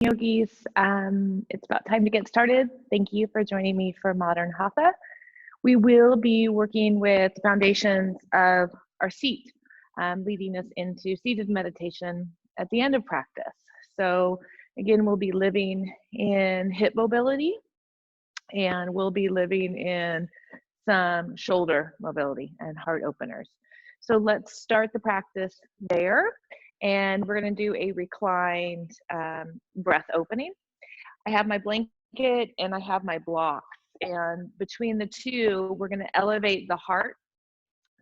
Yogis. It's about time to get started. Thank you for joining me for Modern Hatha. We will be working with the foundations of our seat, leading us into seated meditation at the end of practice. So again, we'll be living in hip mobility, and we'll be living in some shoulder mobility and heart openers. So let's start the practice there. And we're going to do a reclined breath opening. I have my blanket and I have my blocks. And between the two, we're going to elevate the heart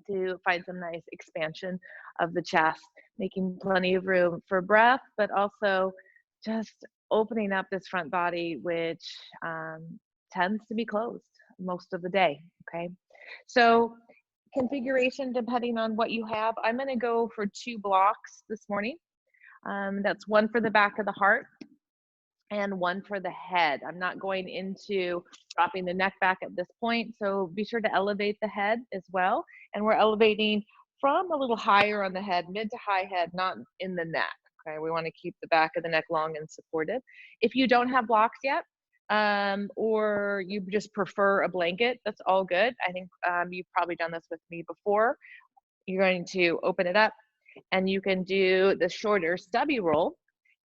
to find some nice expansion of the chest, making plenty of room for breath, but also just opening up this front body, which tends to be closed most of the day. Okay. So configuration, depending on what you have, I'm going to go for 2 blocks this morning. That's one for the back of the heart and one for the head. I'm not going into dropping the neck back at this point, so be sure to elevate the head as well. And we're elevating from a little higher on the head, mid to high head, not in the neck. Okay, we want to keep the back of the neck long and supported. If you don't have blocks yet, or you just prefer a blanket, that's all good. I think you've probably done this with me before. You're going to open it up and you can do the shorter stubby roll,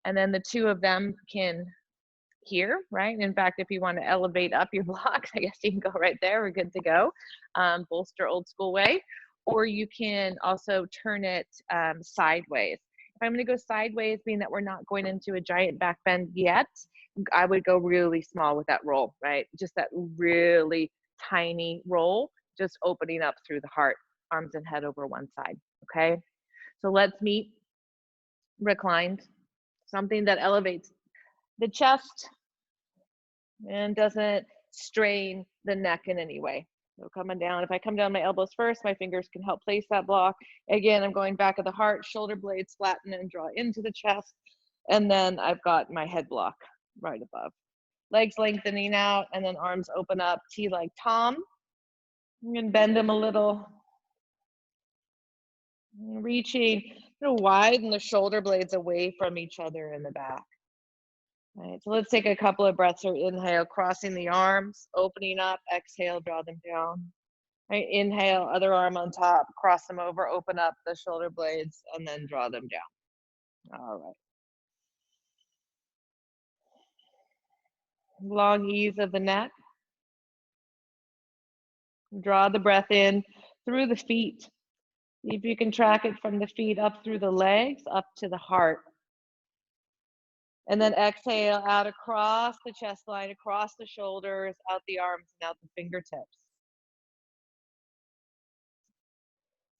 and then the two of them can here, right? In fact, if you want to elevate up your blocks, I guess you can go right there. We're good to go. Bolster old school way. Or you can also turn it sideways. If I'm going to go sideways, being that we're not going into a giant back bend yet, I would go really small with that roll, right? Just that really tiny roll, just opening up through the heart, arms and head over one side, okay? So let's meet reclined, something that elevates the chest and doesn't strain the neck in any way. So coming down, if I come down my elbows first, my fingers can help place that block. Again, I'm going back of the heart, shoulder blades flatten and draw into the chest. And then I've got my head block right above. Legs lengthening out, and then arms open up, T like Tom. I'm going to bend them a little. Reaching, widen the shoulder blades away from each other in the back. All right, so let's take a couple of breaths here. Inhale, crossing the arms, opening up. Exhale, draw them down. All right, inhale, other arm on top, cross them over, open up the shoulder blades, and then draw them down. All right. Long ease of the neck. Draw the breath in through the feet. See if you can track it from the feet up through the legs, up to the heart. And then exhale out across the chest line, across the shoulders, out the arms, and out the fingertips.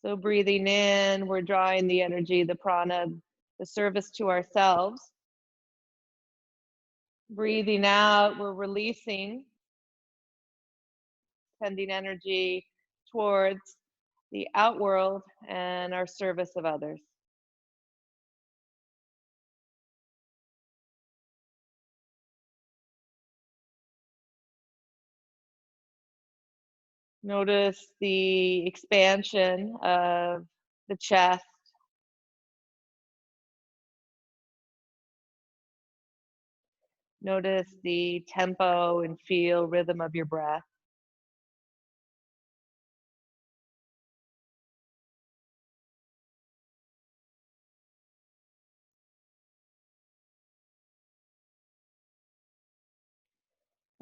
So breathing in, we're drawing the energy, the prana, the service to ourselves. Breathing out, we're releasing, sending energy towards the outworld and our service of others. Notice the expansion of the chest. Notice the tempo and feel, rhythm of your breath.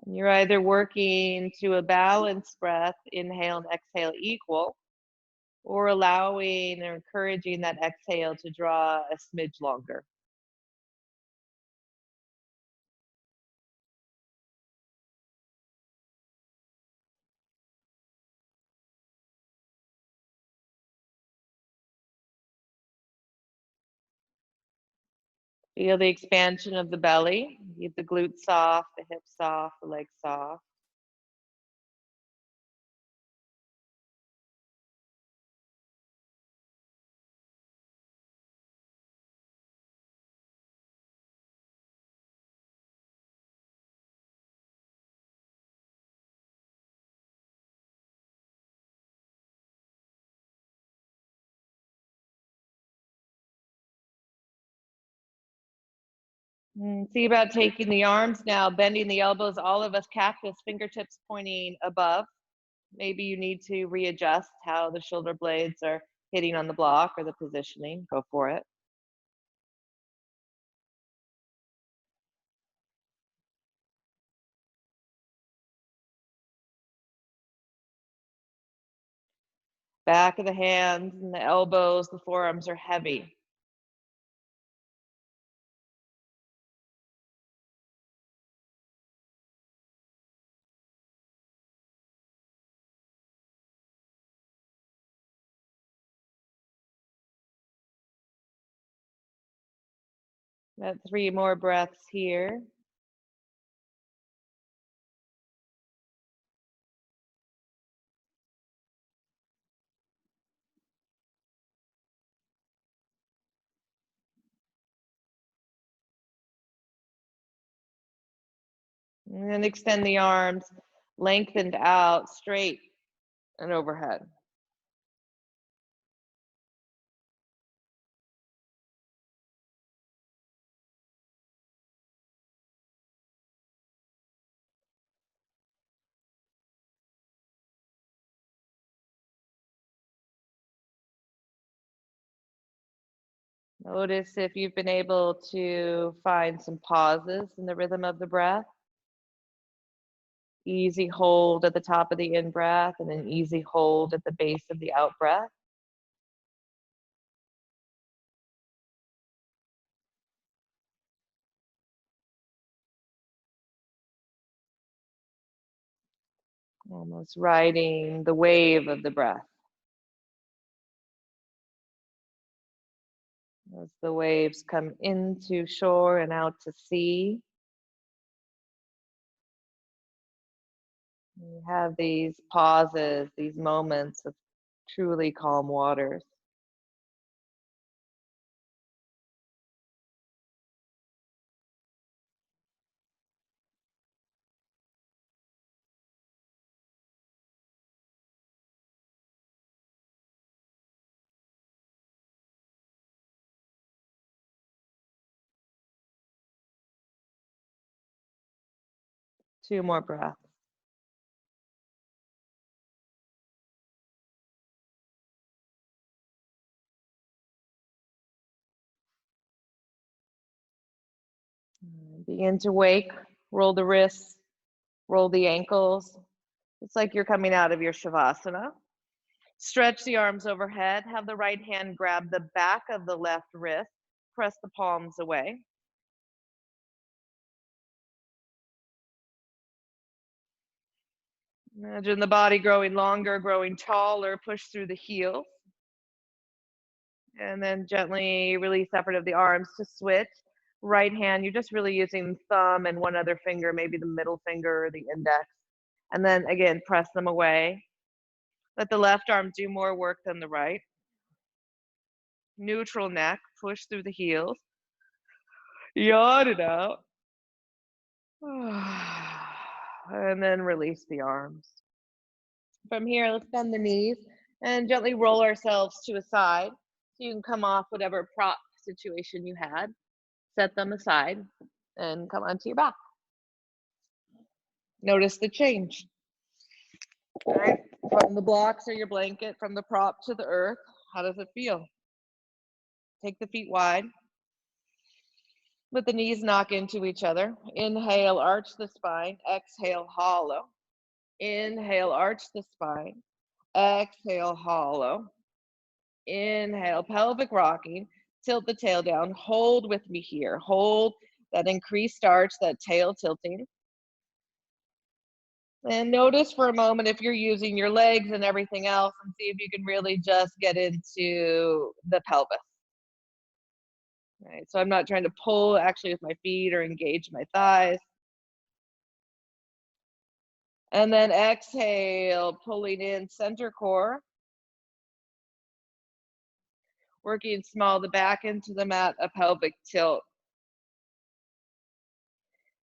And you're either working to a balanced breath, inhale and exhale equal, or allowing or encouraging that exhale to draw a smidge longer. Feel the expansion of the belly. Keep the glutes soft, the hips soft, the legs soft. See about taking the arms now, bending the elbows, all of us cactus, fingertips pointing above. Maybe you need to readjust how the shoulder blades are hitting on the block or the positioning. Go for it. Back of the hands and the elbows, the forearms are heavy. Got 3 more breaths here. And then extend the arms, lengthened out, straight and overhead. Notice if you've been able to find some pauses in the rhythm of the breath. Easy hold at the top of the in breath and an easy hold at the base of the out breath. Almost riding the wave of the breath. As the waves come into shore and out to sea, you have these pauses, these moments of truly calm waters. Two more breaths. Begin to wake, roll the wrists, roll the ankles. It's like you're coming out of your Shavasana. Stretch the arms overhead. Have the right hand grab the back of the left wrist. Press the palms away. Imagine the body growing longer, growing taller. Push through the heels. And then gently release effort of the arms to switch. Right hand, you're just really using thumb and one other finger, maybe the middle finger or the index. And then again, press them away. Let the left arm do more work than the right. Neutral neck, push through the heels. Yawn it out. And then release the arms. From here, let's bend the knees and gently roll ourselves to a side. So you can come off whatever prop situation you had, set them aside, and come onto your back. Notice the change. All right, from the blocks or your blanket, from the prop to the earth, how does it feel? Take the feet wide. Let the knees knock into each other. Inhale, arch the spine. Exhale, hollow. Inhale, arch the spine. Exhale, hollow. Inhale, pelvic rocking. Tilt the tail down. Hold with me here. Hold that increased arch, that tail tilting. And notice for a moment if you're using your legs and everything else, and see if you can really just get into the pelvis. Right, so I'm not trying to pull actually with my feet or engage my thighs. And then exhale, pulling in center core. Working small, the back into the mat, a pelvic tilt.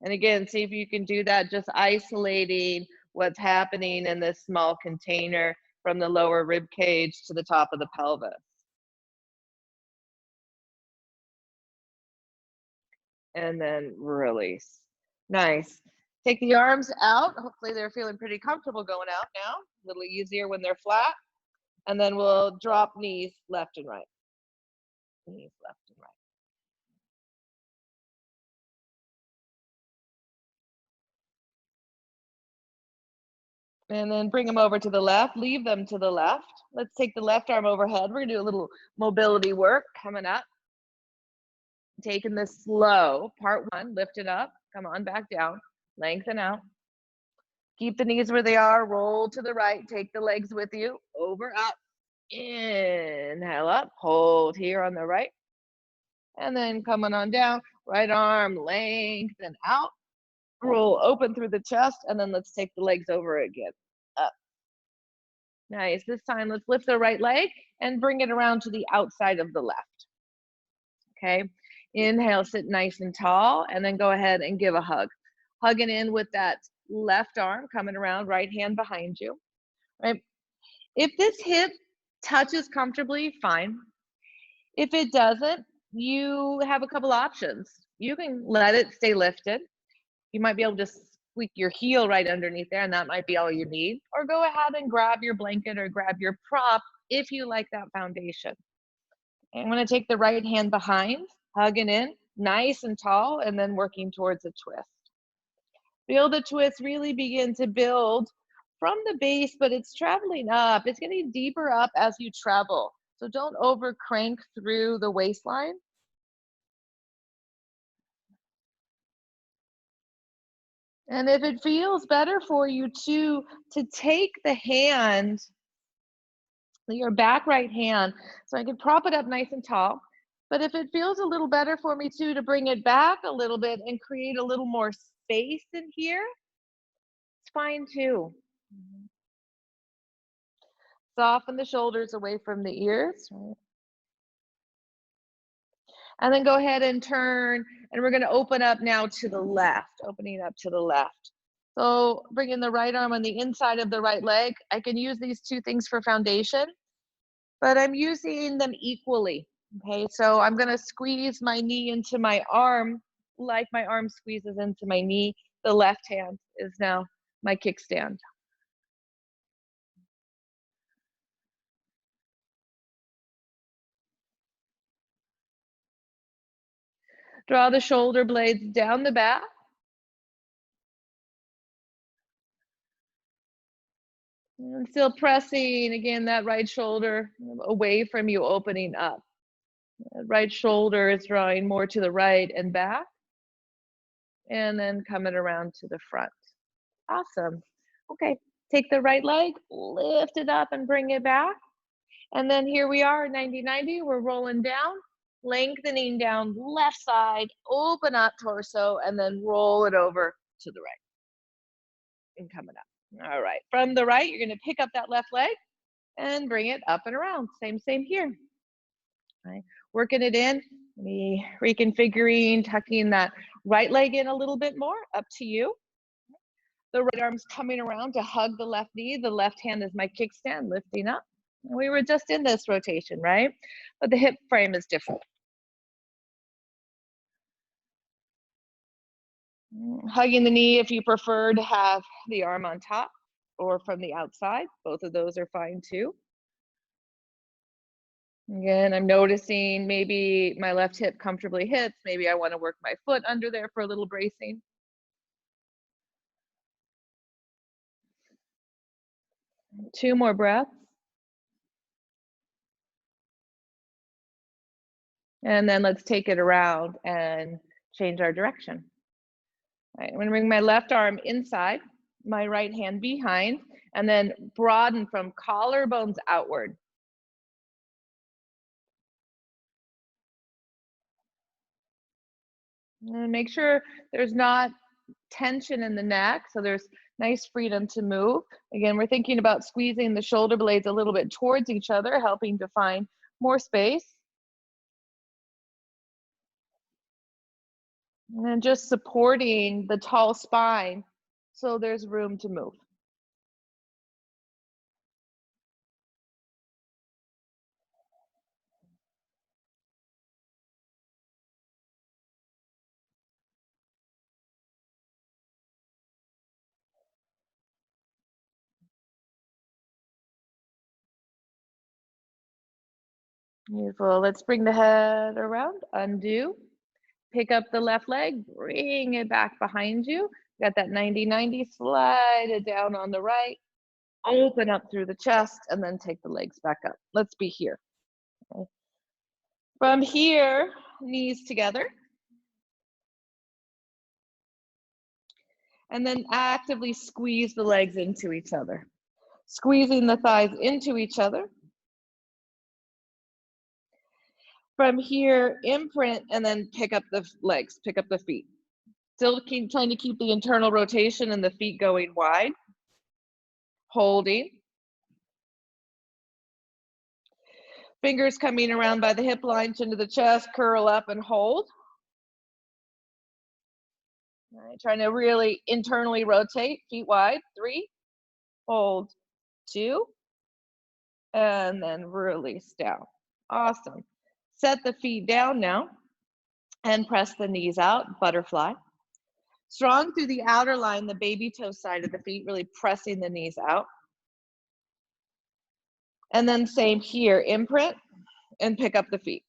And again, see if you can do that, just isolating what's happening in this small container from the lower rib cage to the top of the pelvis. and then release. Nice. Take the arms out. Hopefully they're feeling pretty comfortable going out now. A little easier when they're flat. And then we'll drop knees left and right. Knees left and right. And then bring them over to the left, leave them to the left. Let's take the left arm overhead. We're gonna do a little mobility work coming up. Taking this slow, part one, lift it up, come on back down, lengthen out. Keep the knees where they are, roll to the right, take the legs with you, over, up, inhale up, hold here on the right. And then coming on down, right arm, lengthen out, roll open through the chest, and then let's take the legs over again, up. Nice, this time let's lift the right leg and bring it around to the outside of the left. Okay, inhale, sit nice and tall, and then go ahead and give a hug. Hugging in with that left arm, coming around, right hand behind you, right? If this hip touches comfortably, fine. If it doesn't, you have a couple options. You can let it stay lifted. You might be able to squeak your heel right underneath there, and that might be all you need. Or go ahead and grab your blanket or grab your prop if you like that foundation. And I'm going to take the right hand behind, hugging in, nice and tall, and then working towards a twist. Feel the twist really begin to build from the base, but it's traveling up. It's getting deeper up as you travel. So don't over crank through the waistline. And if it feels better for you to take the hand, your back right hand, so I can prop it up nice and tall. But if it feels a little better for me too, to bring it back a little bit and create a little more space in here, it's fine too. Soften the shoulders away from the ears. And then go ahead and turn, and we're gonna open up now to the left, opening up to the left. So bringing the right arm on the inside of the right leg. I can use these two things for foundation, but I'm using them equally. Okay, so I'm gonna squeeze my knee into my arm like my arm squeezes into my knee. The left hand is now my kickstand. Draw the shoulder blades down the back. And still pressing, again, that right shoulder away from you, opening up. Right shoulder is drawing more to the right and back, and then coming around to the front. Awesome. Okay, take the right leg, lift it up and bring it back. And then here we are, 90-90, we're rolling down, lengthening down left side, open up torso, and then roll it over to the right and coming up. All right, from the right, you're gonna pick up that left leg and bring it up and around. Same here. Right. Working it in, me reconfiguring, tucking that right leg in a little bit more, up to you. The right arm's coming around to hug the left knee. The left hand is my kickstand, lifting up. We were just in this rotation, right? But the hip frame is different. Hugging the knee if you prefer to have the arm on top or from the outside. Both of those are fine too. Again, I'm noticing maybe my left hip comfortably hits. Maybe I want to work my foot under there for a little bracing. Two more breaths. And then let's take it around and change our direction. All right, I'm gonna bring my left arm inside, my right hand behind, and then broaden from collarbones outward. And make sure there's not tension in the neck, so there's nice freedom to move. Again, we're thinking about squeezing the shoulder blades a little bit towards each other, helping to find more space. And then just supporting the tall spine so there's room to move. Beautiful. Let's bring the head around, undo. Pick up the left leg, bring it back behind you. Got that 90-90, slide it down on the right, open up through the chest, and then take the legs back up. Let's be here. Okay. From here, knees together. And then actively squeeze the legs into each other. Squeezing the thighs into each other. From here, imprint, and then pick up the legs, pick up the feet. Still trying to keep the internal rotation and the feet going wide. Holding. Fingers coming around by the hip line, chin to the chest, curl up and hold. All right, trying to really internally rotate, feet wide. 3, hold, 2, and then release down. Awesome. Set the feet down now and press the knees out, butterfly. Strong through the outer line, the baby toe side of the feet, really pressing the knees out. And then same here, imprint and pick up the feet.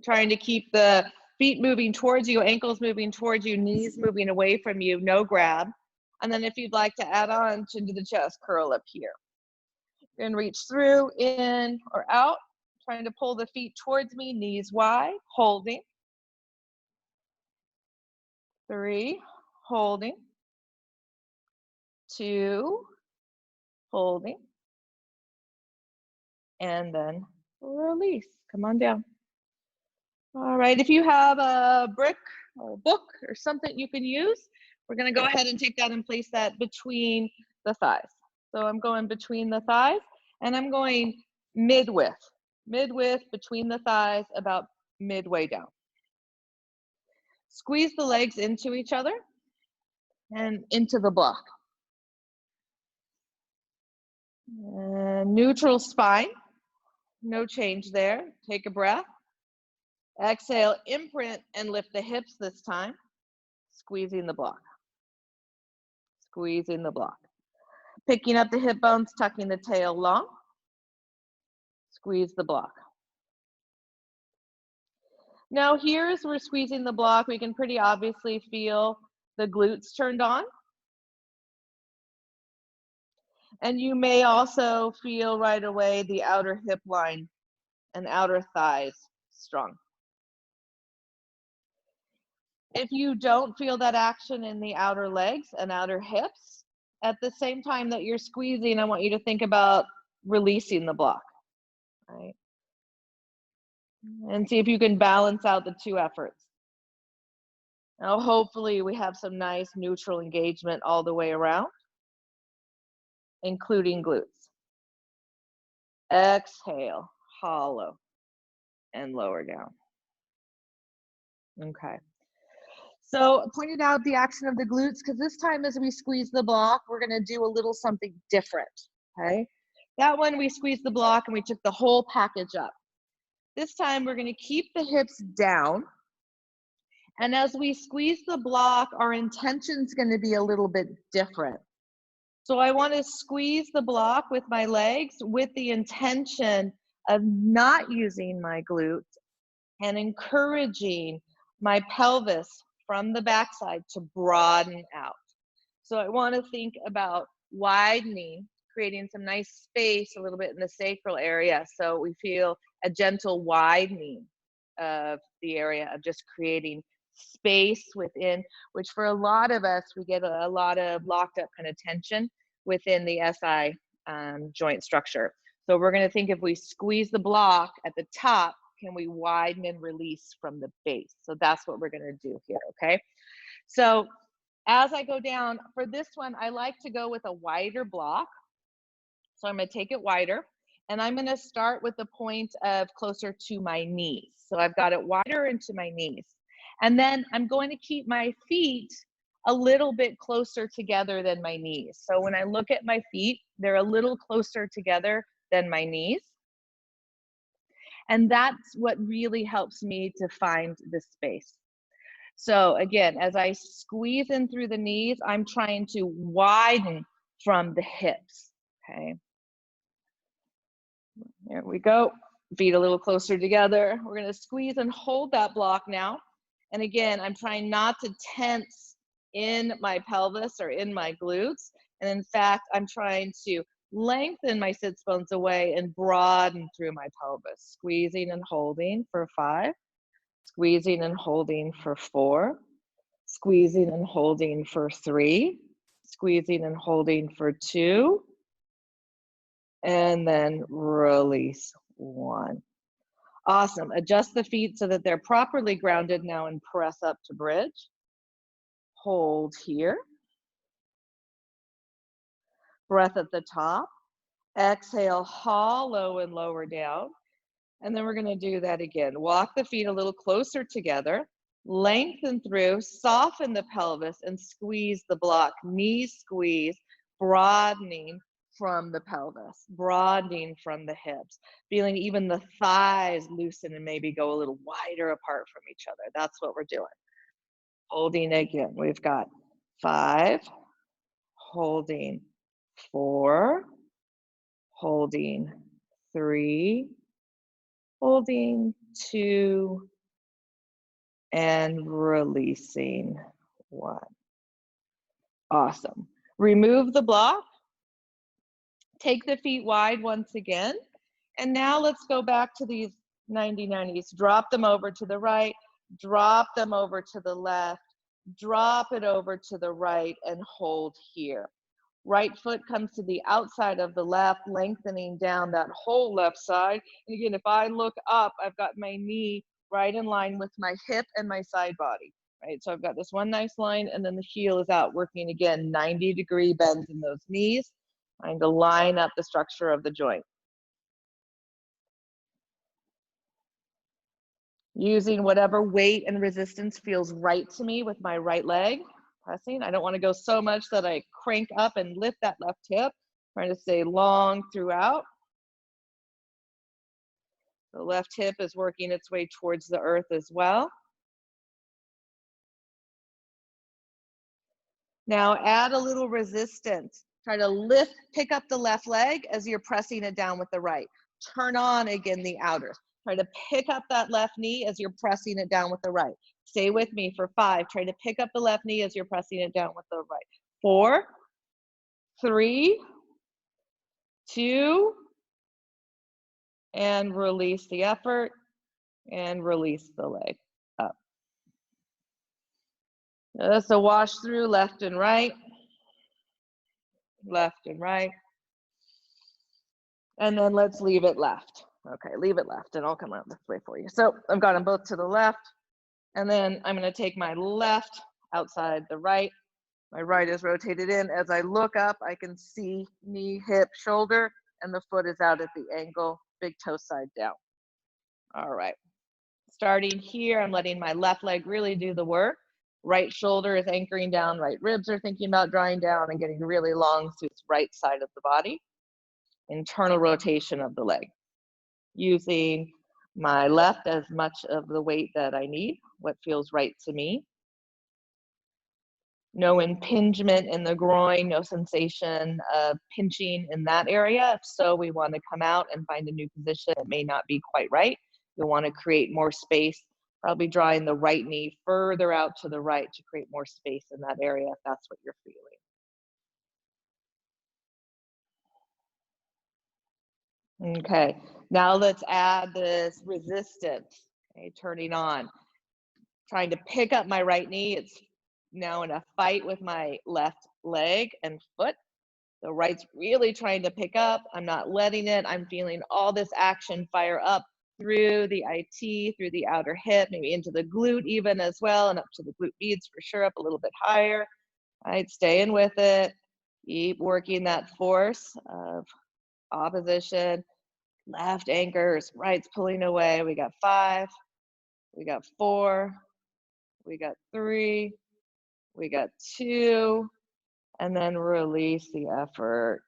Trying to keep the feet moving towards you, ankles moving towards you, knees moving away from you, no grab. And then if you'd like to add on, chin to the chest, curl up here. And reach through, in or out. Trying to pull the feet towards me, knees wide, holding. 3, holding. 2, holding. And then release. Come on down. All right, if you have a brick or a book or something you can use, we're gonna go ahead and take that and place that between the thighs. So I'm going between the thighs, and I'm going mid-width between the thighs, about midway down. Squeeze the legs into each other and into the block. Neutral spine, no change there. Take a breath. Exhale, imprint and lift the hips this time. Squeezing the block. Squeezing the block. Picking up the hip bones, tucking the tail long. Squeeze the block. Now here as we're squeezing the block, we can pretty obviously feel the glutes turned on. And you may also feel right away the outer hip line and outer thighs strong. If you don't feel that action in the outer legs and outer hips, at the same time that you're squeezing, I want you to think about releasing the block, right? And see if you can balance out the two efforts. Now, hopefully we have some nice neutral engagement all the way around, including glutes. Exhale, hollow, and lower down. Okay. So I pointed out the action of the glutes because this time as we squeeze the block, we're gonna do a little something different, okay? That one we squeezed the block and we took the whole package up. This time we're gonna keep the hips down. And as we squeeze the block, our intention's gonna be a little bit different. So I wanna squeeze the block with my legs with the intention of not using my glutes and encouraging my pelvis from the backside to broaden out. So I want to think about widening, creating some nice space a little bit in the sacral area so we feel a gentle widening of the area of just creating space within, which for a lot of us, we get a lot of locked up kind of tension within the SI joint structure. So we're going to think if we squeeze the block at the top, can we widen and release from the base? So that's what we're gonna do here, okay? So as I go down, for this one, I like to go with a wider block. So I'm gonna take it wider, and I'm gonna start with the point of closer to my knees. So I've got it wider into my knees. And then I'm going to keep my feet a little bit closer together than my knees. So when I look at my feet, they're a little closer together than my knees. And that's what really helps me to find the space. So again, as I squeeze in through the knees, I'm trying to widen from the hips, okay? There we go. Feet a little closer together. We're gonna squeeze and hold that block now. And again, I'm trying not to tense in my pelvis or in my glutes. And in fact, I'm trying to lengthen my sits bones away and broaden through my pelvis. Squeezing and holding for 5. Squeezing and holding for 4. Squeezing and holding for 3. Squeezing and holding for 2. And then release 1. Awesome. Adjust the feet so that they're properly grounded now and press up to bridge. Hold here. Breath at the top. Exhale, hollow and lower down. And then we're going to do that again. Walk the feet a little closer together. Lengthen through, soften the pelvis, and squeeze the block. Knees squeeze, broadening from the pelvis, broadening from the hips, feeling even the thighs loosen and maybe go a little wider apart from each other. That's what we're doing. Holding again. We've got 5, holding 4, holding 3, holding 2, and releasing 1. Awesome. Remove the block. Take the feet wide once again. And now let's go back to these 90-90s. Drop them over to the right, drop them over to the left, drop it over to the right, and hold here. Right foot comes to the outside of the left, lengthening down that whole left side. And again, if I look up, I've got my knee right in line with my hip and my side body, right? So I've got this one nice line, and then the heel is out, working again, 90-degree bends in those knees, trying to line up the structure of the joint. Using whatever weight and resistance feels right to me with my right leg, pressing. I don't want to go so much that I crank up and lift that left hip. Trying to stay long throughout. The left hip is working its way towards the earth as well. Now add a little resistance. Try to lift, pick up the left leg as you're pressing it down with the right. Turn on again the outers. Try to pick up that left knee as you're pressing it down with the right. Stay with me for 5. Try to pick up the left knee as you're pressing it down with the right. 4, 3, 2, and release the effort, and release the leg up. So wash through left and right, left and right. And then let's leave it left. Okay, leave it left, and I'll come out this way for you. So I've got them both to the left, and then I'm going to take my left outside the right. My right is rotated in. As I look up, I can see knee, hip, shoulder, and the foot is out at the ankle, big toe side down. All right. Starting here, I'm letting my left leg really do the work. Right shoulder is anchoring down, right ribs are thinking about drawing down and getting really long to its right side of the body. Internal rotation of the leg. Using my left as much of the weight that I need, what feels right to me. No impingement in the groin, no sensation of pinching in that area. If so, we want to come out and find a new position. It may not be quite right. You'll want to create more space, probably drawing the right knee further out to the right to create more space in that area if that's what you're feeling. Okay, now let's add this resistance, okay, turning on. Trying to pick up my right knee. It's now in a fight with my left leg and foot. The right's really trying to pick up. I'm not letting it. I'm feeling all this action fire up through the IT, through the outer hip, maybe into the glute even as well, and up to the glute beads for sure, up a little bit higher. All right, staying with it. Keep working that force of opposition. Left anchors, right's pulling away. We got 5, we got 4, we got 3, we got 2, and then release the effort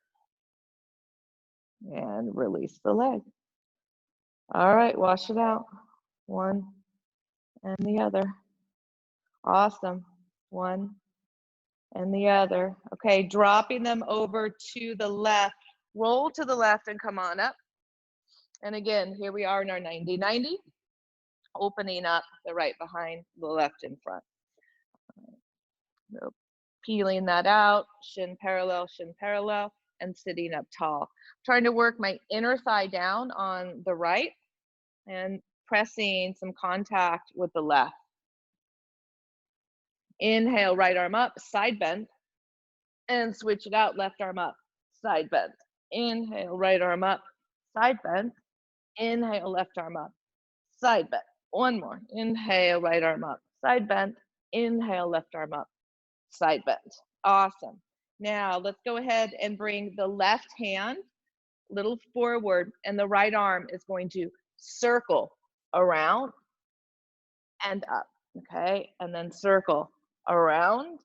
and release the leg. All right, wash it out. 1 and the other. Awesome. 1 and the other. Okay, dropping them over to the left. Roll to the left and come on up. And again, here we are in our 90-90, opening up the right behind, the left in front. So peeling that out, shin parallel, and sitting up tall. Trying to work my inner thigh down on the right and pressing some contact with the left. Inhale, right arm up, side bend, and switch it out, left arm up, side bend. Inhale, right arm up, side bend. Inhale, left arm up, side bend. One more. Inhale, right arm up, side bend. Inhale, left arm up, side bend. Awesome. Now let's go ahead and bring the left hand a little forward, and the right arm is going to circle around and up. Okay, and then circle around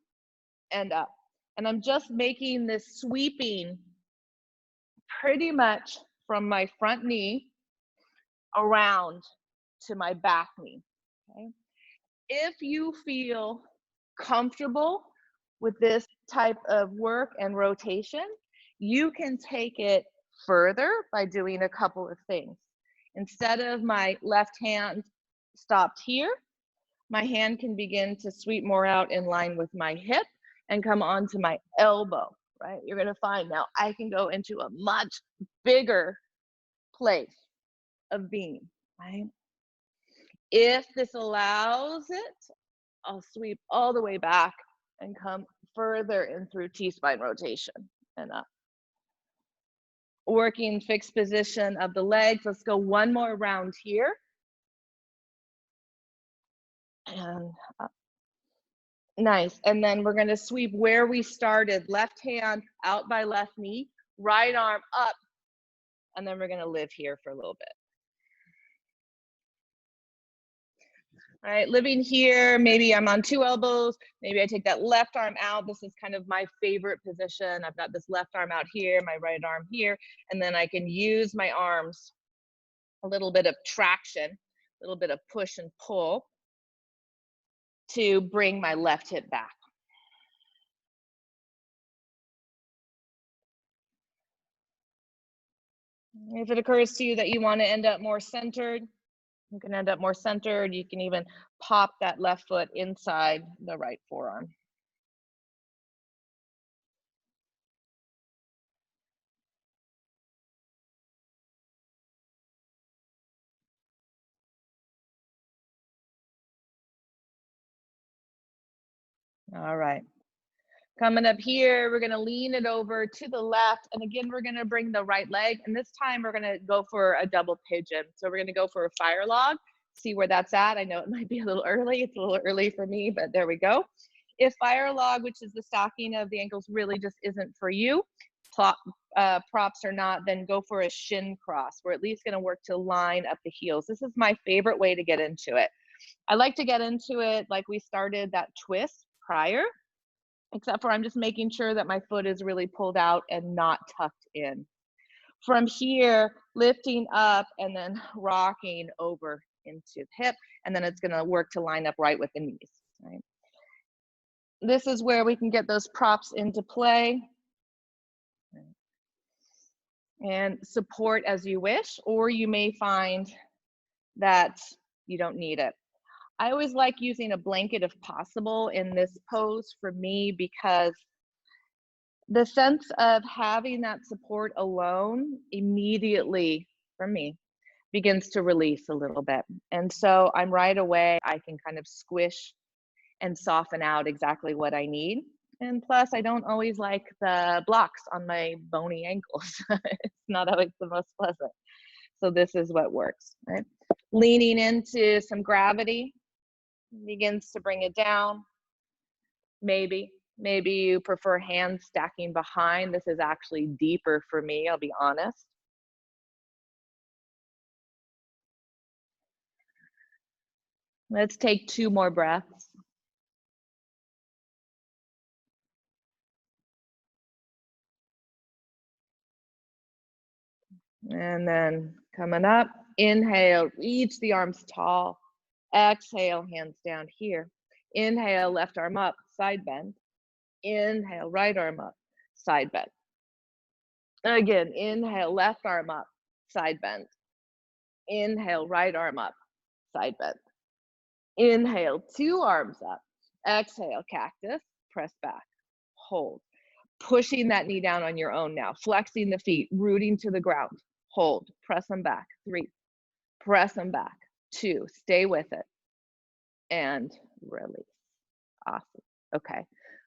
and up. And I'm just making this sweeping pretty much from my front knee around to my back knee. Okay. If you feel comfortable with this type of work and rotation, you can take it further by doing a couple of things. Instead of my left hand stopped here, my hand can begin to sweep more out in line with my hip and come onto my elbow, right? You're gonna find now I can go into a much bigger place of being, right? If this allows it, I'll sweep all the way back and come further in through T-spine rotation and up. Working fixed position of the legs. Let's go one more round here. And up. Nice. And then we're going to sweep where we started. Left hand out by left knee, right arm up. And then we're going to live here for a little bit. All right, living here, maybe I'm on two elbows, maybe I take that left arm out. This is kind of my favorite position. I've got this left arm out here, my right arm here, and then I can use my arms, a little bit of traction, a little bit of push and pull to bring my left hip back. If it occurs to you that you want to end up more centered, you can end up more centered. You can even pop that left foot inside the right forearm. All right. Coming up here, we're gonna lean it over to the left. And again, we're gonna bring the right leg. And this time we're gonna go for a double pigeon. So we're gonna go for a fire log, see where that's at. I know it might be a little early. It's a little early for me, but there we go. If fire log, which is the stocking of the ankles, really just isn't for you, props or not, then go for a shin cross. We're at least gonna work to line up the heels. This is my favorite way to get into it. I like to get into it like we started that twist prior, except for I'm just making sure that my foot is really pulled out and not tucked in. From here, lifting up and then rocking over into the hip, and then it's gonna work to line up right with the knees, right? This is where we can get those props into play and support as you wish, or you may find that you don't need it. I always like using a blanket if possible in this pose for me, because the sense of having that support alone immediately, for me, begins to release a little bit. And so I'm right away, I can kind of squish and soften out exactly what I need. And plus, I don't always like the blocks on my bony ankles. It's not always the most pleasant. So this is what works, right? Leaning into some gravity begins to bring it down. Maybe you prefer hand stacking behind. This is actually deeper for me, I'll be honest. Let's take 2 more breaths. And then coming up, inhale, reach the arms tall. Exhale, hands down here. Inhale, left arm up, side bend. Inhale, right arm up, side bend. Again, inhale, left arm up, side bend. Inhale, right arm up, side bend. Inhale, two arms up. Exhale, cactus, press back, hold. Pushing that knee down on your own now, flexing the feet, rooting to the ground. Hold, press them back. 3, press them back. 2, stay with it. And release. Awesome. Okay,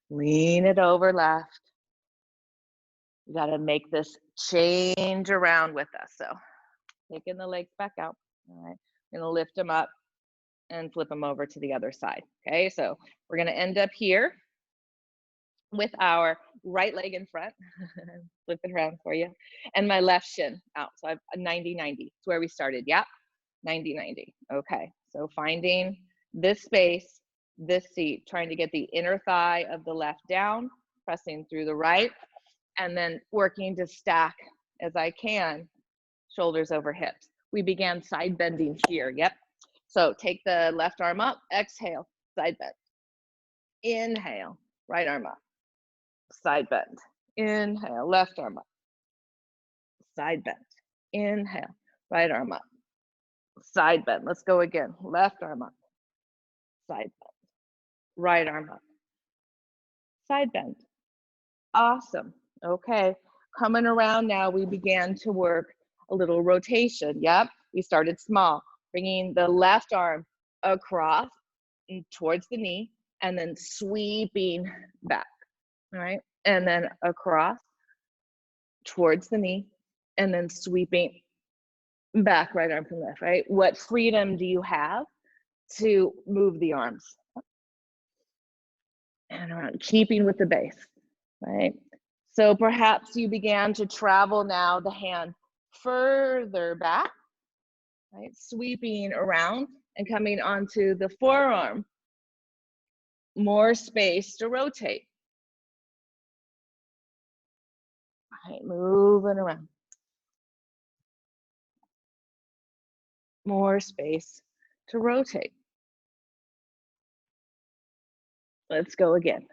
lean it over left. You gotta make this change around with us. So taking the legs back out. All right, I'm gonna lift them up and flip them over to the other side. Okay, so we're gonna end up here with our right leg in front, flip it around for you, and my left shin out. So I've a 90-90, it's where we started, yeah, 90-90. Okay, so finding this space, this seat, trying to get the inner thigh of the left down, pressing through the right, and then working to stack as I can, shoulders over hips. We began side bending here, yep. So take the left arm up, exhale, side bend. Inhale, right arm up, side bend. Inhale, left arm up, side bend. Inhale, right arm up, side bend. Let's go again. Left arm up, side bend. Right arm up, side bend. Awesome. Okay, coming around now, we began to work a little rotation. Yep, we started small, bringing the left arm across towards the knee and then sweeping back. All right, and then across towards the knee and then sweeping back, right arm from left, right? What freedom do you have to move the arms? And around, keeping with the base, right? So perhaps you began to travel now the hand further back, right? Sweeping around and coming onto the forearm. More space to rotate. Right, moving around. More space to rotate. Let's go again.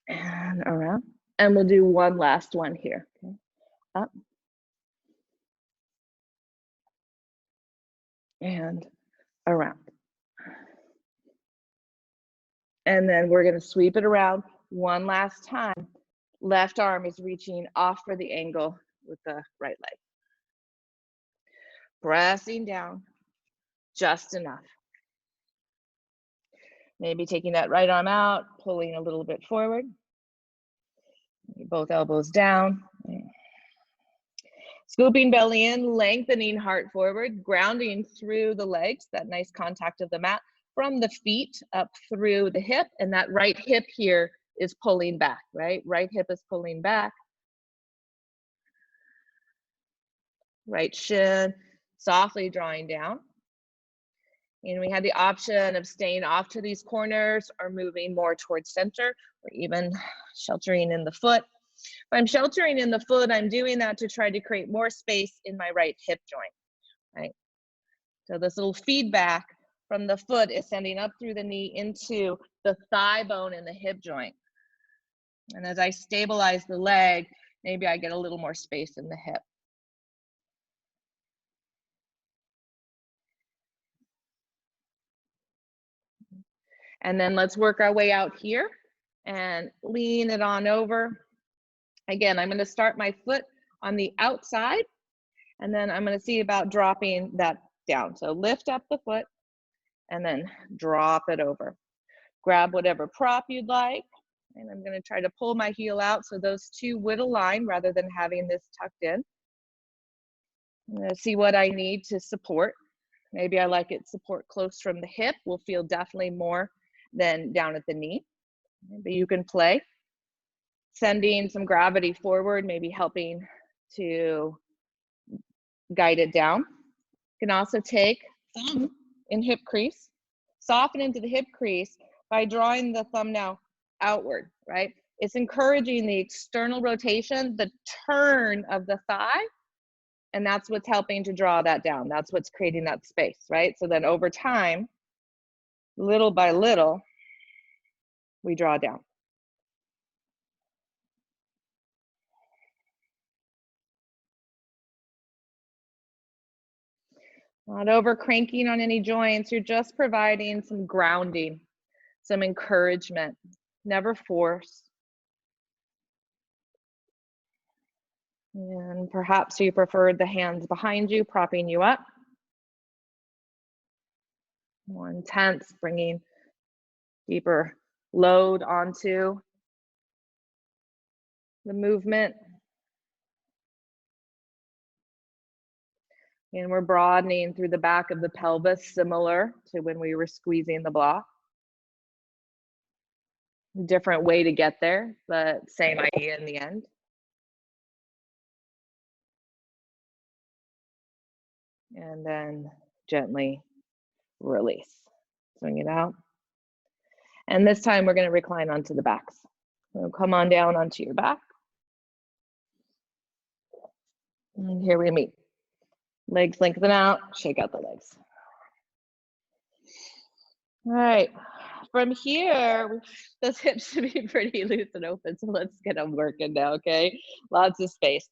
And around. And we'll do one last one here. Okay. Up. And around. And then we're going to sweep it around one last time. Left arm is reaching off for the angle with the right leg. Pressing down just enough. Maybe taking that right arm out, pulling a little bit forward. Both elbows down. Scooping belly in, lengthening heart forward, grounding through the legs, that nice contact of the mat, from the feet up through the hip, and that right hip here is pulling back, right? Right hip is pulling back. Right shin softly drawing down. And we had the option of staying off to these corners or moving more towards center, or even sheltering in the foot. If I'm sheltering in the foot, I'm doing that to try to create more space in my right hip joint, right? So this little feedback from the foot is sending up through the knee into the thigh bone in the hip joint. And as I stabilize the leg, maybe I get a little more space in the hip. And then let's work our way out here and lean it on over. Again, I'm going to start my foot on the outside, and then I'm going to see about dropping that down. So lift up the foot and then drop it over. Grab whatever prop you'd like, and I'm going to try to pull my heel out so those two would align rather than having this tucked in. I'm going to see what I need to support. Maybe I like it support close from the hip. Will feel definitely more than down at the knee. Maybe you can play. Sending some gravity forward, maybe helping to guide it down. You can also take thumb in hip crease, soften into the hip crease by drawing the thumb now outward, right? It's encouraging the external rotation, the turn of the thigh, and that's what's helping to draw that down. That's what's creating that space, right? So then over time, little by little, we draw down. Not over cranking on any joints. You're just providing some grounding, some encouragement. Never force. And perhaps you prefer the hands behind you, propping you up. More intense, bringing deeper load onto the movement. And we're broadening through the back of the pelvis, similar to when we were squeezing the block. Different way to get there, but same idea in the end. And then gently release. Swing it out. And this time we're going to recline onto the backs. So come on down onto your back. And here we meet. Legs lengthen out, shake out the legs. All right, from here, those hips should be pretty loose and open, so let's get them working now, okay? Lots of space.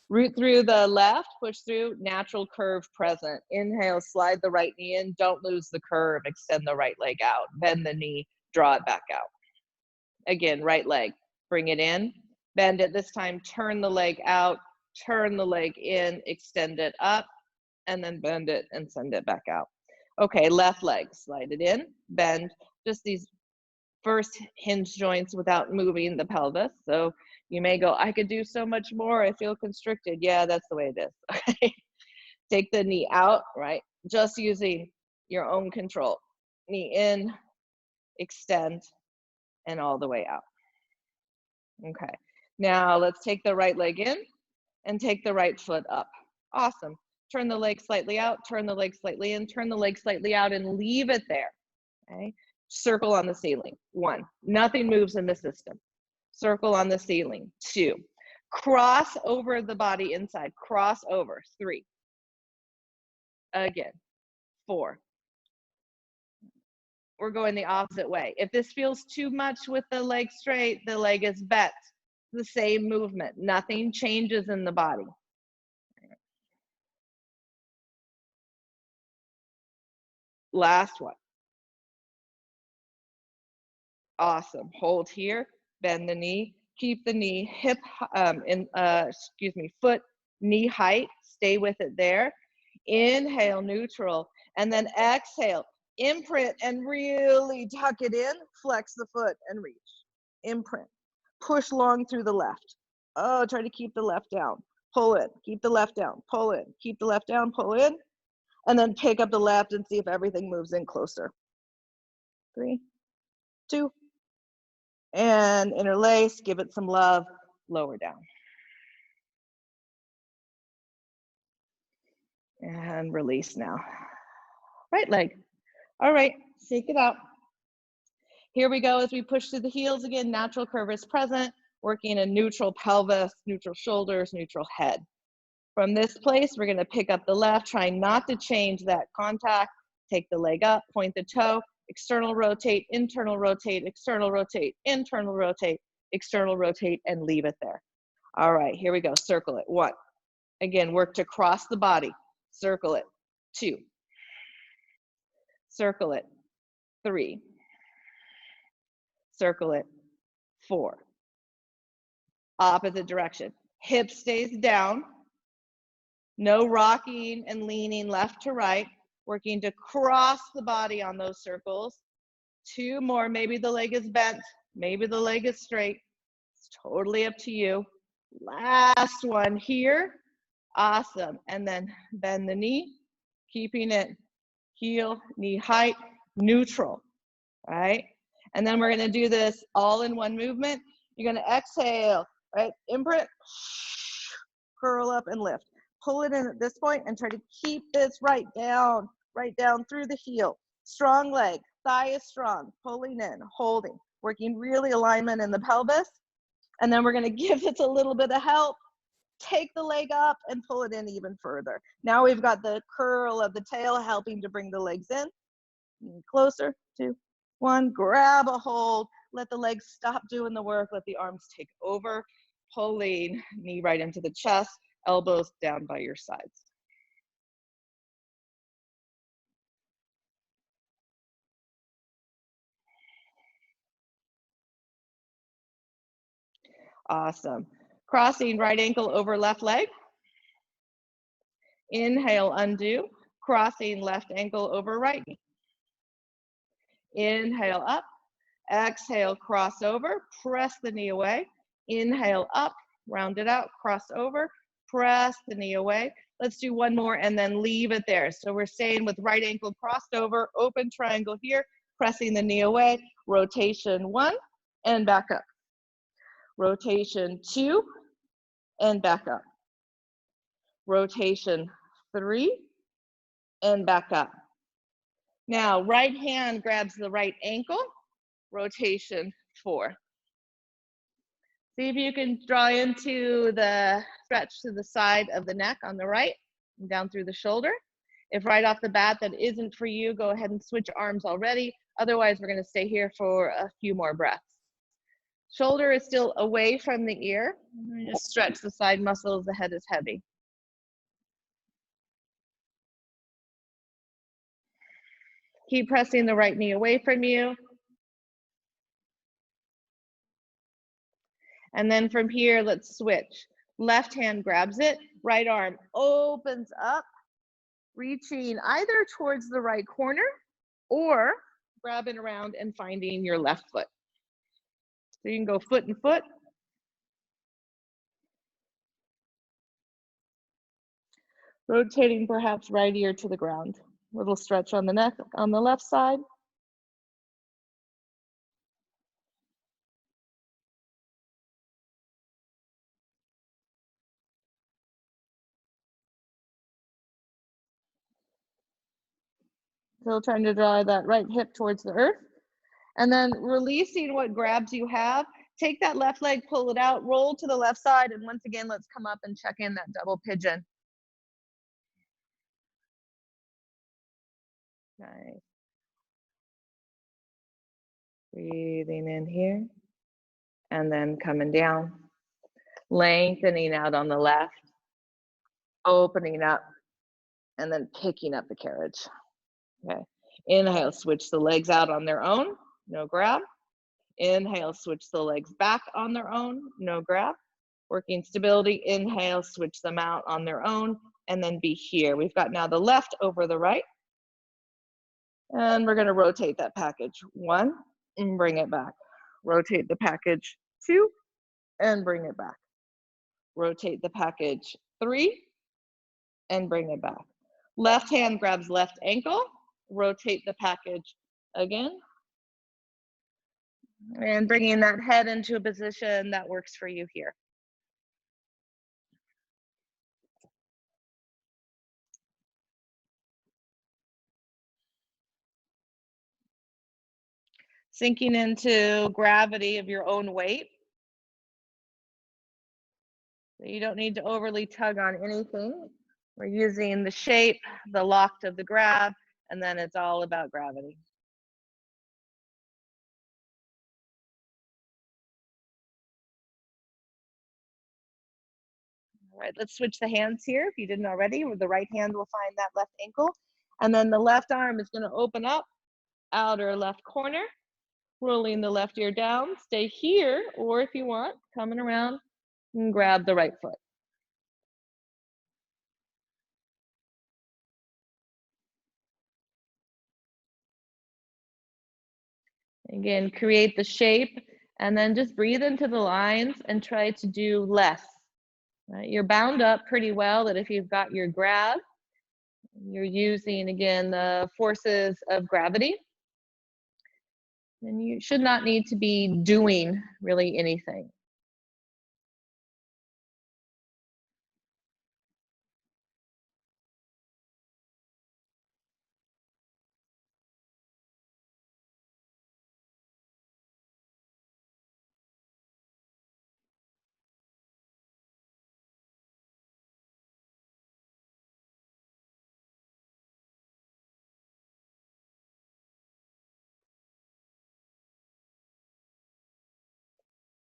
Root through the left, push through, natural curve present. Inhale, slide the right knee in, don't lose the curve, extend the right leg out, bend the knee, draw it back out. Again, right leg, bring it in, bend it this time, turn the leg out, turn the leg in, extend it up, and then bend it and send it back out. Okay, left leg, slide it in, bend, just these first hinge joints without moving the pelvis. So you may go, I could do so much more, I feel constricted. Yeah, that's the way it is, okay? Take the knee out, right? Just using your own control. Knee in, extend, and all the way out. Okay, now let's take the right leg in and take the right foot up. Awesome. Turn the leg slightly out, turn the leg slightly in, turn the leg slightly out, and leave it there, okay? Circle on the ceiling, 1. Nothing moves in the system. Circle on the ceiling, 2. Cross over the body inside, cross over, 3. Again, 4. We're going the opposite way. If this feels too much with the leg straight, the leg is bent. The same movement, nothing changes in the body. Last one. Awesome. Hold here, bend the knee, keep the knee hip, foot knee height, stay with it there. Inhale, neutral, and then exhale, imprint and really tuck it in, flex the foot and reach. Imprint, push long through the left. Oh, try to keep the left down, pull in, keep the left down, pull in, keep the left down, pull in, and then pick up the left and see if everything moves in closer. 3, 2, and interlace, give it some love, lower down. And release now. Right leg. All right, shake it out. Here we go as we push through the heels again, natural curve is present, working a neutral pelvis, neutral shoulders, neutral head. From this place, we're gonna pick up the left, trying not to change that contact, take the leg up, point the toe, external rotate, internal rotate, external rotate, internal rotate, external rotate, and leave it there. All right, here we go, circle it, 1. Again, work to cross the body, circle it, 2. Circle it, 3. Circle it, 4. Opposite direction, hip stays down, no rocking and leaning left to right, working to cross the body on those circles. 2 more, maybe the leg is bent, maybe the leg is straight. It's totally up to you. Last one here. Awesome. And then bend the knee, keeping it heel, knee height, neutral, right? And then we're gonna do this all in one movement. You're gonna exhale, right? Imprint, curl up and lift. Pull it in at this point and try to keep this right down through the heel. Strong leg, thigh is strong, pulling in, holding, working really alignment in the pelvis. And then we're gonna give this a little bit of help. Take the leg up and pull it in even further. Now we've got the curl of the tail helping to bring the legs in. Closer, 2, 1, grab a hold, let the legs stop doing the work, let the arms take over, pulling, knee right into the chest, elbows down by your sides. Awesome. Crossing right ankle over left leg. Inhale, undo. Crossing left ankle over right knee. Inhale up. Exhale, cross over. Press the knee away. Inhale up. Round it out. Cross over. Press the knee away. Let's do one more and then leave it there. So we're staying with right ankle crossed over, open triangle here, pressing the knee away. Rotation 1 and back up. Rotation 2 and back up. Rotation 3 and back up. Now, right hand grabs the right ankle, rotation 4. See if you can draw into the stretch to the side of the neck on the right, and down through the shoulder. If right off the bat that isn't for you, go ahead and switch arms already. Otherwise, we're gonna stay here for a few more breaths. Shoulder is still away from the ear. Just stretch the side muscles, the head is heavy. Keep pressing the right knee away from you. And then from here, let's switch. Left hand grabs it, right arm opens up, reaching either towards the right corner or grabbing around and finding your left foot. So you can go foot and foot. Rotating perhaps right ear to the ground. Little stretch on the neck on the left side. Still trying to draw that right hip towards the earth. And then releasing what grabs you have. Take that left leg, pull it out, roll to the left side, and once again, let's come up and check in that double pigeon. Nice. Breathing in here, and then coming down. Lengthening out on the left, opening up, and then picking up the carriage. Okay. Inhale, switch the legs out on their own, no grab. Inhale, switch the legs back on their own, no grab. Working stability, inhale, switch them out on their own, and then be here. We've got now the left over the right. And we're gonna rotate that package. 1, and bring it back. Rotate the package 2, and bring it back. Rotate the package 3, and bring it back. Left hand grabs left ankle, rotate the package again. And bringing that head into a position that works for you here. Sinking into gravity of your own weight. So you don't need to overly tug on anything. We're using the shape, the loft of the grab, and then it's all about gravity. All right, let's switch the hands here. If you didn't already, the right hand will find that left ankle. And then the left arm is gonna open up, outer left corner, rolling the left ear down. Stay here, or if you want, coming around and grab the right foot. Again, create the shape and then just breathe into the lines and try to do less. Right? You're bound up pretty well that if you've got your grab, you're using, again, the forces of gravity. Then you should not need to be doing really anything.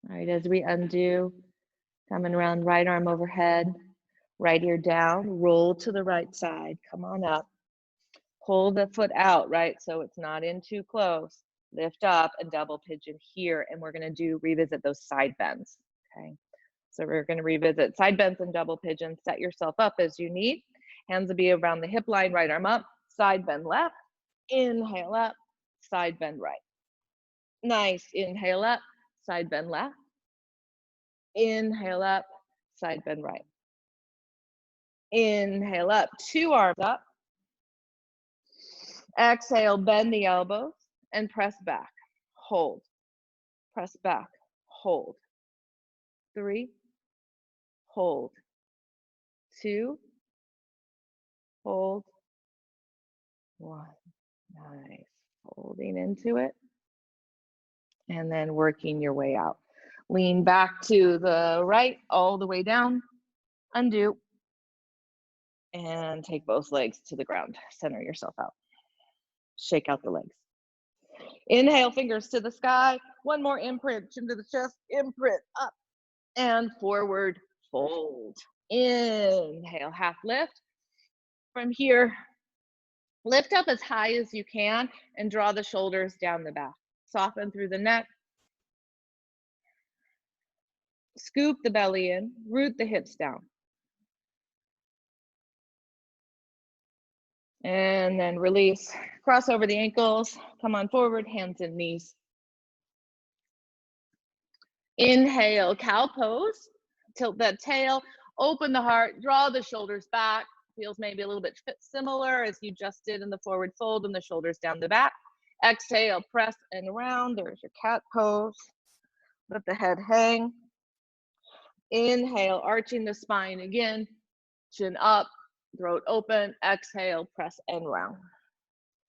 All right, as we undo, coming around, right arm overhead, right ear down, roll to the right side, come on up. Pull the foot out, right? So it's not in too close. Lift up and double pigeon here. And we're gonna revisit those side bends. Okay, so we're going to revisit side bends and double pigeons. Set yourself up as you need. Hands will be around the hip line, right arm up, side bend left, inhale up, side bend right. Nice, inhale up, side bend left, inhale up, side bend right. Inhale up, 2 arms up. Exhale, bend the elbows and press back, hold, press back, hold. 3, hold. 2, hold. 1, nice. Holding into it. And then working your way out. Lean back to the right, all the way down, undo. And take both legs to the ground. Center yourself out. Shake out the legs. Inhale, fingers to the sky. One more imprint, chin to the chest, imprint up and forward, fold. Inhale, half lift. From here, lift up as high as you can and draw the shoulders down the back. Soften through the neck. Scoop the belly in, root the hips down. And then release, cross over the ankles, come on forward, hands and knees. Inhale, cow pose, tilt that tail, open the heart, draw the shoulders back. Feels maybe a little bit similar as you just did in the forward fold and the shoulders down the back. Exhale, press and round, there's your cat pose. Let the head hang. Inhale, arching the spine again, chin up, throat open, exhale, press and round.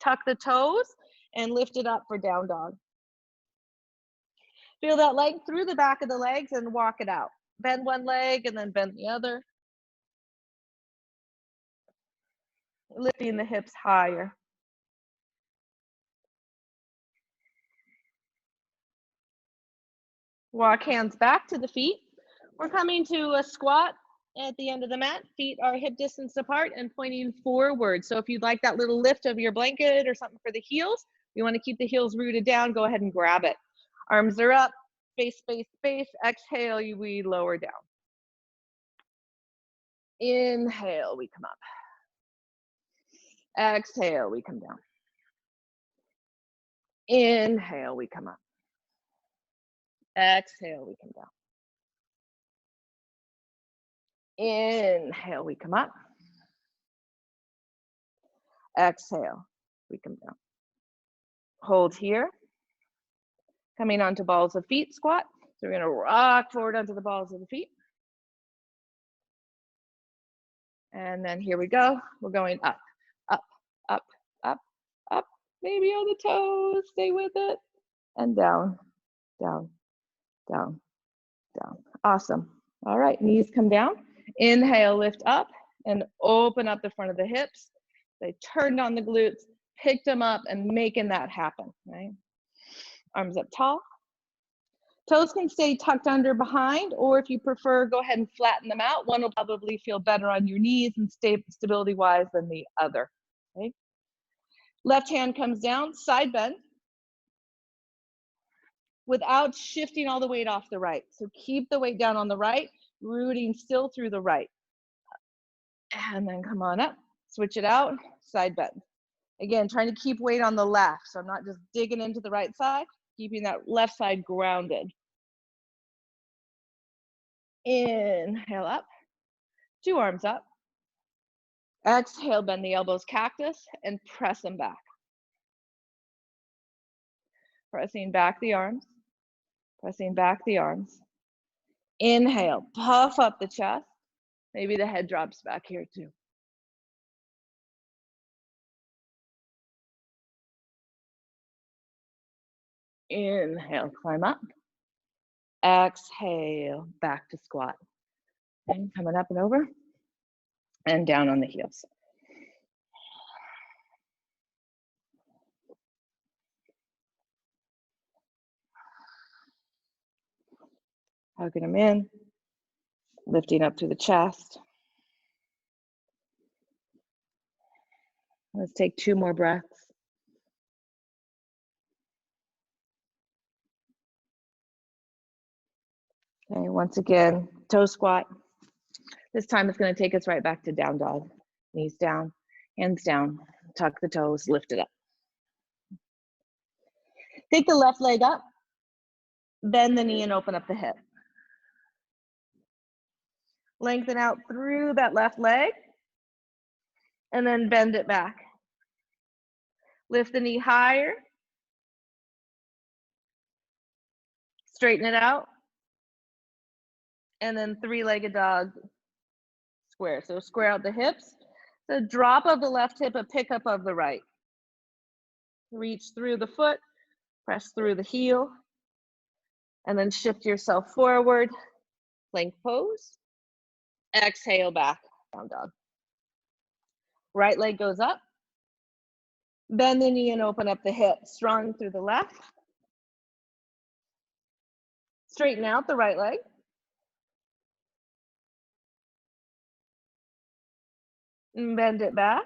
Tuck the toes and lift it up for down dog. Feel that length through the back of the legs and walk it out. Bend one leg and then bend the other. Lifting the hips higher. Walk hands back to the feet. We're coming to a squat at the end of the mat. Feet are hip distance apart and pointing forward. So if you'd like that little lift of your blanket or something for the heels, you want to keep the heels rooted down, go ahead and grab it. Arms are up, space, space, space. Exhale, we lower down. Inhale, we come up. Exhale, we come down. Inhale, we come up. Exhale, we come down. Inhale, we come up. Exhale, we come down. Hold here. Coming onto balls of feet squat. So we're going to rock forward onto the balls of the feet. And then here we go. We're going up, up, up, up, up. Maybe on the toes. Stay with it. And down, down, down, down. Awesome. All right, knees come down. Inhale, lift up and open up the front of the hips. They turned on the glutes, picked them up and making that happen, right? Arms up tall. Toes can stay tucked under behind, or if you prefer, go ahead and flatten them out. One will probably feel better on your knees and stability-wise than the other, okay? Left hand comes down, side bend, without shifting all the weight off the right. So keep the weight down on the right, rooting still through the right. And then come on up, switch it out, side bend. Again, trying to keep weight on the left. So I'm not just digging into the right side, keeping that left side grounded. Inhale up, 2 arms up. Exhale, bend the elbows, cactus, and press them back. Pressing back the arms, pressing back the arms. Inhale, puff up the chest. Maybe the head drops back here too. Inhale, climb up. Exhale, back to squat. And coming up and over and down on the heels. Hugging them in, lifting up through the chest. Let's take 2 more breaths. Okay, once again, toe squat. This time it's going to take us right back to down dog. Knees down, hands down, tuck the toes, lift it up. Take the left leg up, bend the knee and open up the hip. Lengthen out through that left leg and then bend it back. Lift the knee higher. Straighten it out. And then three-legged dog square. So square out the hips. The drop of the left hip, a pickup of the right. Reach through the foot, press through the heel, and then shift yourself forward. Plank pose. Exhale back, down dog. Right leg goes up. Bend the knee and open up the hip. Strong through the left. Straighten out the right leg. And bend it back.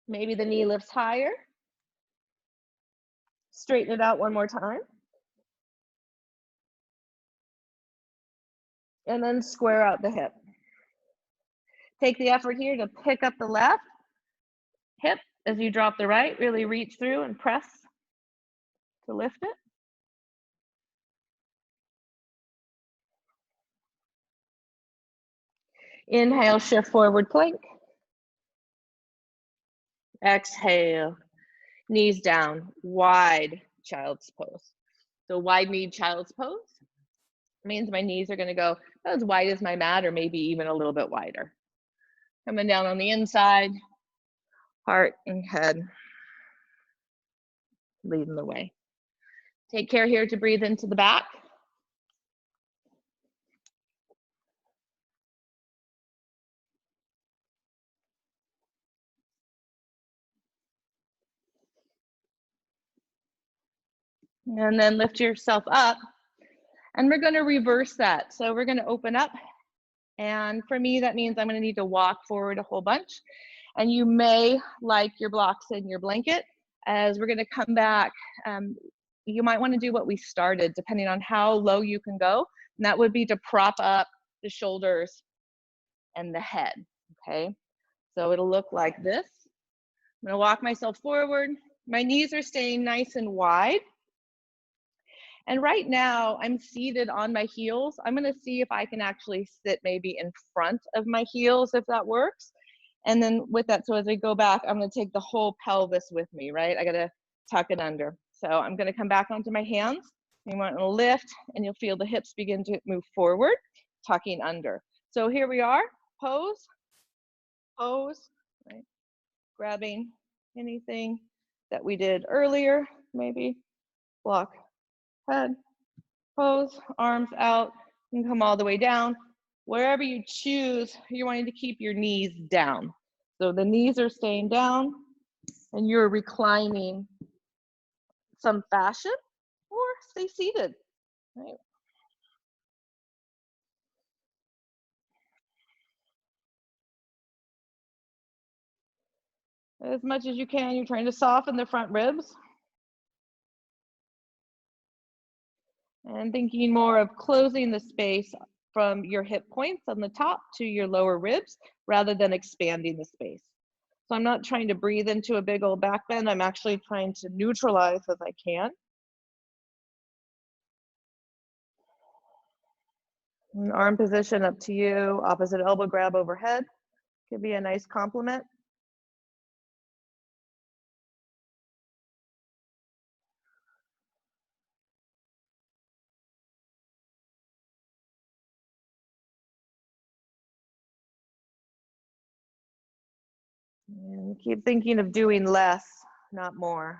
Maybe the knee lifts higher. Straighten it out one more time. And then square out the hip. Take the effort here to pick up the left hip as you drop the right. Really reach through and press to lift it. Inhale, shift forward plank. Exhale, knees down, wide child's pose. So wide knee child's pose means my knees are going to go as wide as my mat or maybe even a little bit wider. Coming down on the inside, heart and head leading the way. Take care here to breathe into the back. And then lift yourself up. And we're going to reverse that. So we're going to open up. And for me, that means I'm going to need to walk forward a whole bunch. And you may like your blocks in your blanket. As we're going to come back, you might want to do what we started, depending on how low you can go. And that would be to prop up the shoulders and the head, okay? So it'll look like this. I'm going to walk myself forward. My knees are staying nice and wide. And right now, I'm seated on my heels. I'm going to see if I can actually sit maybe in front of my heels, if that works. And then with that, so as I go back, I'm going to take the whole pelvis with me, right? I got to tuck it under. So I'm going to come back onto my hands. You want to lift, and you'll feel the hips begin to move forward, tucking under. So here we are, pose, pose, right? Grabbing anything that we did earlier, maybe block, head, pose, arms out, and come all the way down. Wherever you choose, you're wanting to keep your knees down. So the knees are staying down, and you're reclining some fashion, or stay seated, right? As much as you can, you're trying to soften the front ribs. And thinking more of closing the space from your hip points on the top to your lower ribs, rather than expanding the space. So I'm not trying to breathe into a big old back bend. I'm actually trying to neutralize as I can. And arm position up to you, opposite elbow grab overhead. Could be a nice compliment. And keep thinking of doing less, not more.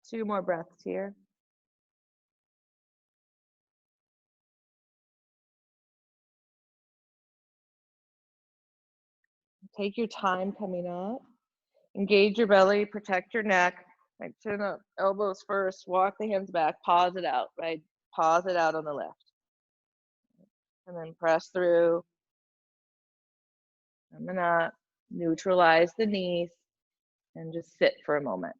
Two more breaths here. Take your time coming up. Engage your belly, protect your neck. Right, chin up, elbows first, walk the hands back, pause it out, right? Pause it out on the left. And then press through. Coming up. Neutralize the knees and just sit for a moment.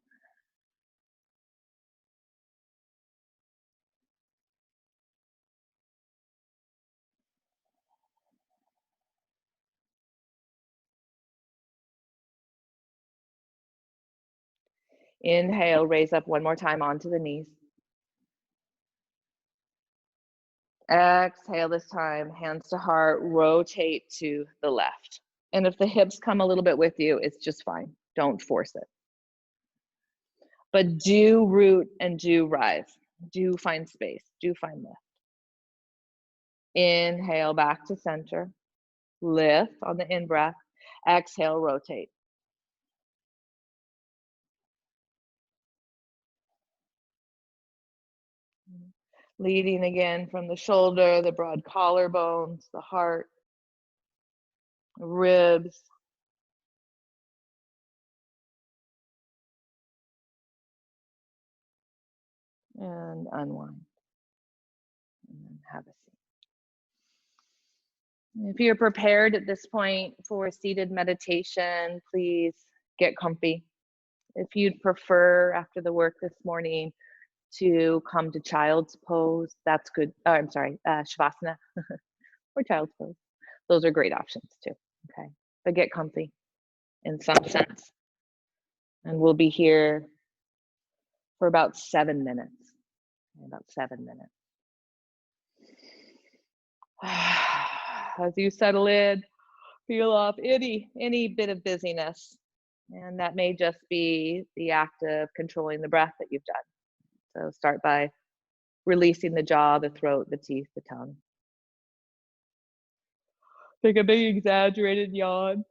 Inhale, raise up one more time onto the knees. Exhale this time, hands to heart, rotate to the left. And if the hips come a little bit with you, it's just fine. Don't force it. But do root and do rise. Do find space. Do find lift. Inhale back to center. Lift on the in-breath. Exhale, rotate. Leading again from the shoulder, the broad collarbones, the heart, ribs. And unwind. And then have a seat. If you're prepared at this point for seated meditation, please get comfy. If you'd prefer after the work this morning to come to child's pose, that's good. Oh, I'm sorry, Shavasana or child's pose. Those are great options too, okay? But get comfy in some sense. And we'll be here for about 7 minutes. About 7 minutes. As you settle in, feel off any bit of busyness. And that may just be the act of controlling the breath that you've done. So start by releasing the jaw, the throat, the teeth, the tongue. Take a big exaggerated yawn.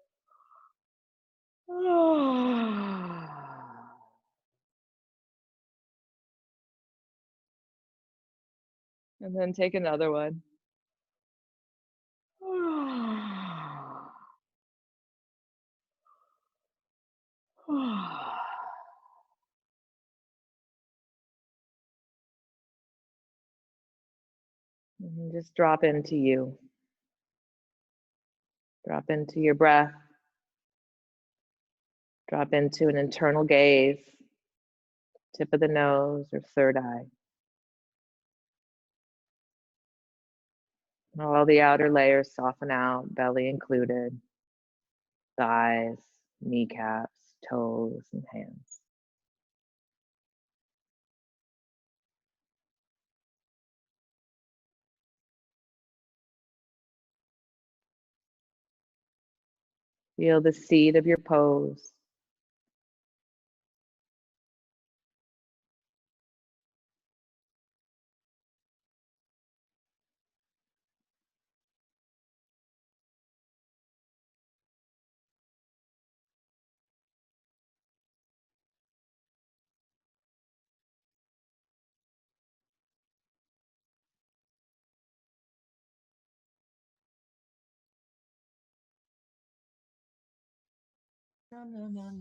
And then take another one. And just drop into you. Drop into your breath. Drop into an internal gaze, tip of the nose or third eye. All the outer layers soften out, belly included, thighs, kneecaps, toes, and hands. Feel the seat of your pose. No.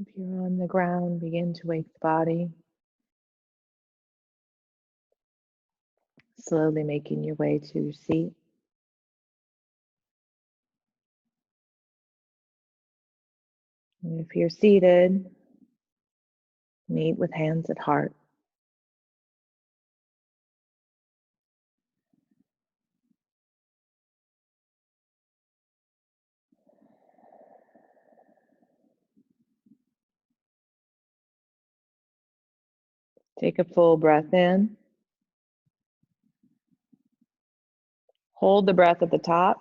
If you're on the ground, begin to wake the body, slowly making your way to your seat. And if you're seated, meet with hands at heart. Take a full breath in. Hold the breath at the top.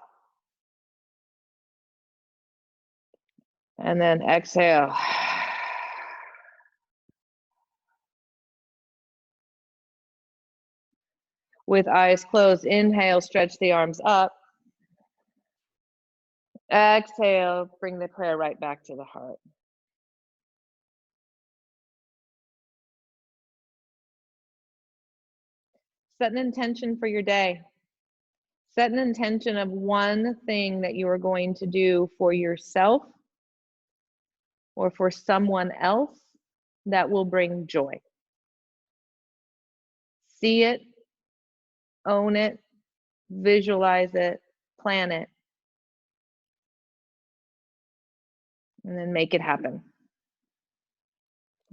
And then exhale. With eyes closed, inhale, stretch the arms up. Exhale, bring the prayer right back to the heart. Set an intention for your day. Set an intention of one thing that you are going to do for yourself or for someone else that will bring joy. See it, own it, visualize it, plan it, and then make it happen.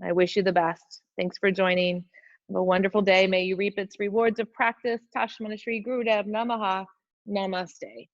I wish you the best. Thanks for joining. Have a wonderful day. May you reap its rewards of practice. Tashmana Shri Gurudev Namaha. Namaste.